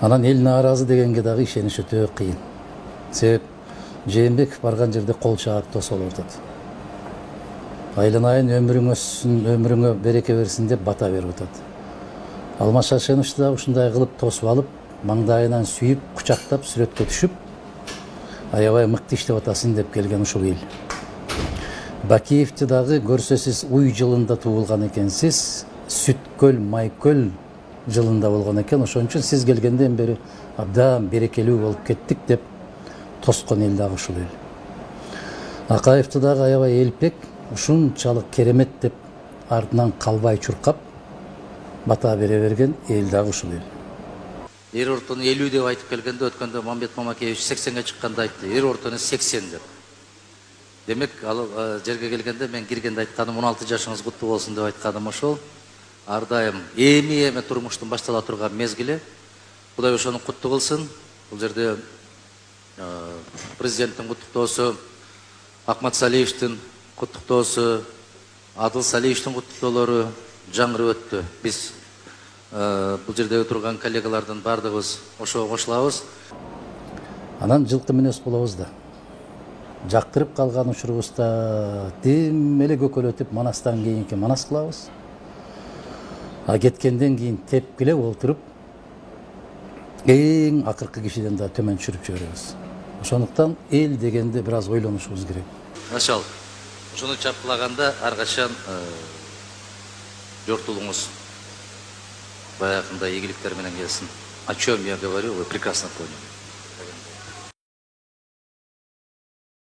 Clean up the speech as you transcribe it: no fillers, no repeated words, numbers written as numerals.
Анан эл нааразы дегенге дагы ишениш өтө кыйын. Себеп Жээнбеков барган жерде кол чаап тосолуп атат. Айланайын өмүрүңө береке берсин деп бата берип атат. Алмаз Шаршеновичти да ушундай кылып тосуп алып, маңдайынан сүйүп, кучактап, сүрөткө түшүп, аябай мыкты иштеп атасың деп келген ушул эл. Бакиевти дагы көрсөсүз уй жылында туулган экенсиз, Сүткөл, Майкөл жылында болгон экен. Ошон үчүн сиз келгенден бери абдан берекелүү болуп кеттик деп тоскон эл дагы ушул эл. Акаевти дагы аябай элпек, ушунчалык керемет деп артынан калбай чуркап бата бере берген эл дагы ушул эл. Эр ортону 50 деп айтып келгенде, өткөндө Мамбет Мамакеевич 80ге чыкканда айтты. Эр ортону 80 деп. Демек, ал жерге келгенде мен киргенде айтканым 16 жашыңыз куттуу болсун деп айтканым ошол. Ар дайым эми турмуштун баштала турган мезгили. Кудай ошону куттуу кылсын. Бул жерде президенттин куттуктоосу, Акмат Салиевичтин куттуктоосу, Адыл Салиевичтин куттуктоолору жаңырып өттү. Биз бул жерде турган коллегалардын бардыгыбыз ошого кошулабыз. Анан жылкы мүнөз болобуз да. Жактырып калган учурубузда дем эле көкөлөтүп Манастан кийинки Манас кылабыз. А кеткенден кийин тепкиле олтуруп эң акыркы кишиден да төмөн түшүрүп жиберебиз. Ошондуктан эл дегенде бир аз ойлонушубуз керек. Ошол. Ошону чапкылаганда ар качан жортулуңуз баягындай ийгиликтер менен келсин. О чем я говорю, вы прекрасно поняли.